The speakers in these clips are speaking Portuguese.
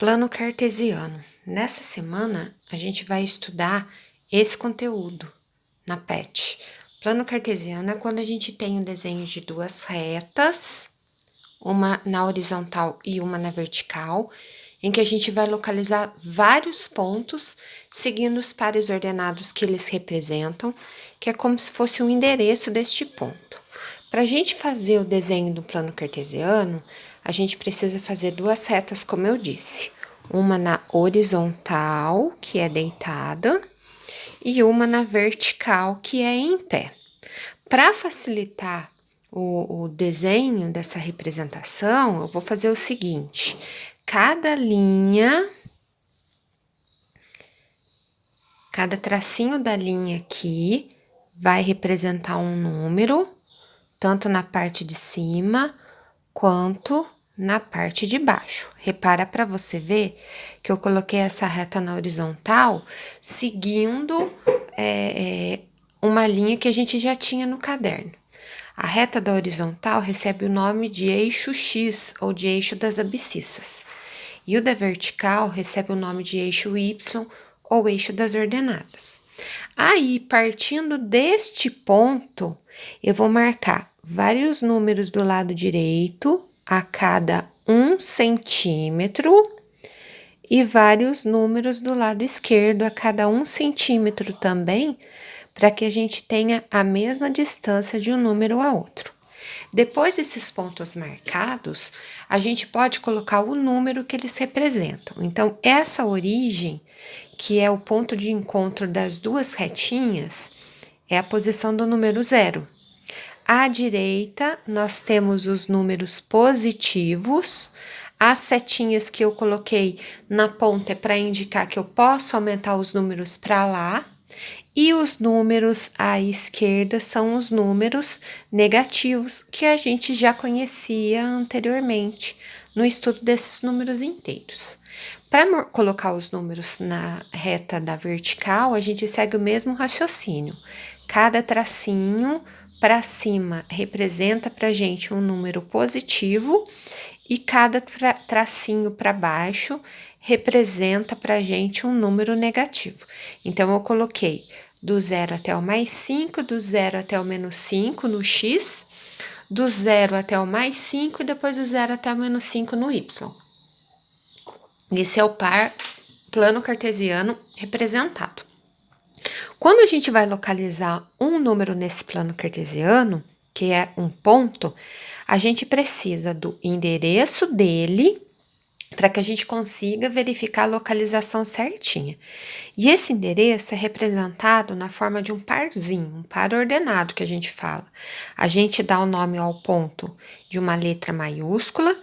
Plano cartesiano. Nessa semana, a gente vai estudar esse conteúdo na PET. Plano cartesiano é quando a gente tem o desenho de duas retas, uma na horizontal e uma na vertical, em que a gente vai localizar vários pontos seguindo os pares ordenados que eles representam, que é como se fosse um endereço deste ponto. Para a gente fazer o desenho do plano cartesiano, a gente precisa fazer duas retas, como eu disse. Uma na horizontal, que é deitada, e uma na vertical, que é em pé. Para facilitar o desenho dessa representação, eu vou fazer o seguinte: cada linha, cada tracinho da linha aqui vai representar um número, tanto na parte de cima quanto na parte de baixo. Repara para você ver que eu coloquei essa reta na horizontal seguindo uma linha que a gente já tinha no caderno. A reta da horizontal recebe o nome de eixo X ou de eixo das abscissas. E o da vertical recebe o nome de eixo Y ou eixo das ordenadas. Aí, partindo deste ponto, eu vou marcar vários números do lado direito a cada 1 centímetro e vários números do lado esquerdo a cada 1 centímetro também, para que a gente tenha a mesma distância de um número a outro. Depois desses pontos marcados, a gente pode colocar o número que eles representam. Então, essa origem, que é o ponto de encontro das duas retinhas, é a posição do número 0. À direita, nós temos os números positivos. As setinhas que eu coloquei na ponta é para indicar que eu posso aumentar os números para lá. E os números à esquerda são os números negativos que a gente já conhecia anteriormente no estudo desses números inteiros. Para colocar os números na reta da vertical, a gente segue o mesmo raciocínio. Cada tracinho para cima representa para a gente um número positivo e cada tracinho para baixo representa para a gente um número negativo. Então, eu coloquei do 0 até o mais 5, do 0 até o menos 5 no X, do 0 até o mais 5 e depois do 0 até o menos 5 no Y. Esse é o par plano cartesiano representado. Quando a gente vai localizar um número nesse plano cartesiano, que é um ponto, a gente precisa do endereço dele para que a gente consiga verificar a localização certinha. E esse endereço é representado na forma de um parzinho, um par ordenado que a gente fala. A gente dá o nome ao ponto de uma letra maiúscula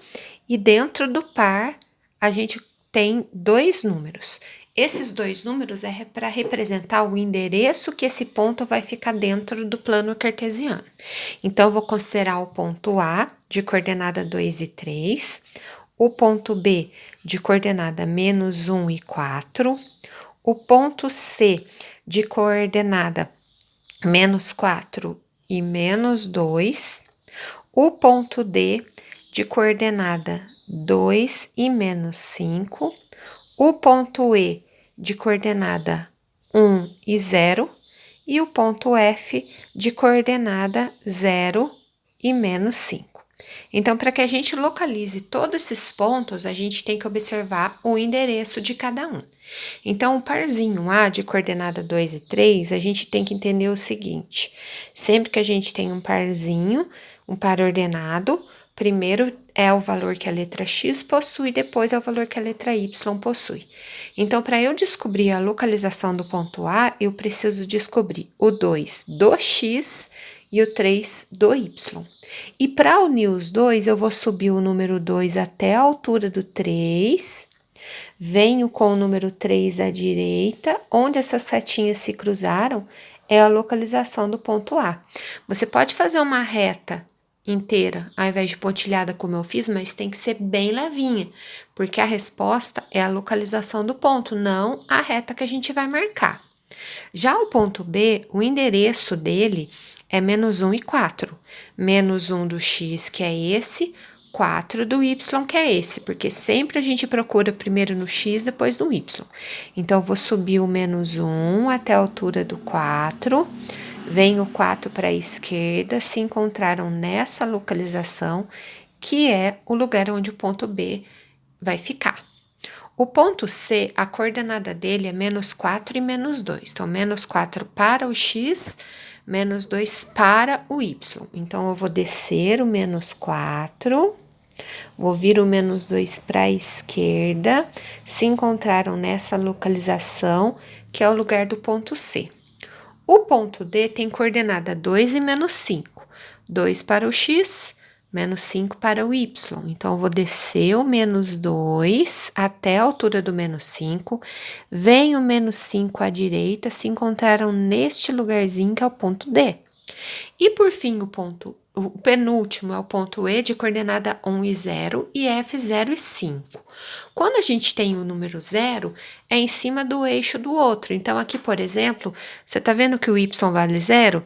e dentro do par a gente tem dois números. Esses dois números é para representar o endereço que esse ponto vai ficar dentro do plano cartesiano. Então, eu vou considerar o ponto A de coordenada 2 e 3, o ponto B de coordenada menos 1 e 4, o ponto C de coordenada menos 4 e menos 2, o ponto D de coordenada 2 e menos 5, o ponto E de coordenada 1 e 0 e o ponto F de coordenada 0 e menos 5. Então, para que a gente localize todos esses pontos, a gente tem que observar o endereço de cada um. Então, o parzinho A de coordenada 2 e 3, a gente tem que entender o seguinte: sempre que a gente tem um parzinho, um par ordenado, primeiro é o valor que a letra X possui, depois é o valor que a letra Y possui. Então, para eu descobrir a localização do ponto A, eu preciso descobrir o 2 do X e o 3 do Y. E para unir os dois, eu vou subir o número 2 até a altura do 3, venho com o número 3 à direita, onde essas setinhas se cruzaram, é a localização do ponto A. Você pode fazer uma reta inteira, ao invés de pontilhada como eu fiz, mas tem que ser bem levinha, porque a resposta é a localização do ponto, não a reta que a gente vai marcar. Já o ponto B, o endereço dele é menos 1 e 4. Menos 1 do X, que é esse, 4 do y, que é esse, porque sempre a gente procura primeiro no x, depois no y. Então, eu vou subir o menos 1 até a altura do 4, venho o 4 para a esquerda, se encontraram nessa localização, que é o lugar onde o ponto B vai ficar. O ponto C, a coordenada dele é menos 4 e menos 2. Então, menos 4 para o x, menos 2 para o y. Então, eu vou descer o menos 4, vou vir o menos 2 para a esquerda, se encontraram nessa localização, que é o lugar do ponto C. O ponto D tem coordenada 2 e menos 5. 2 para o x, menos 5 para o y. Então, eu vou descer o menos 2 até a altura do menos 5. Vem o menos 5 à direita, se encontraram neste lugarzinho que é o ponto D. E, por fim, o penúltimo é o ponto E de coordenada 1 e 0 e F 0 e 5. Quando a gente tem o número 0, é em cima do eixo do outro. Então, aqui, por exemplo, você tá vendo que o y vale 0?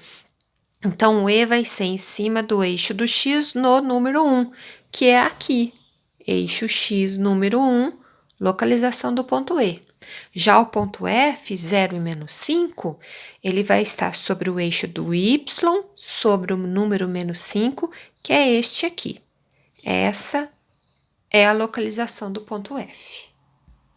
Então, o E vai ser em cima do eixo do x no número 1, que é aqui. Eixo x, número 1, localização do ponto E. Já o ponto F, 0 e menos 5, ele vai estar sobre o eixo do y, sobre o número menos 5, que é este aqui. Essa é a localização do ponto F.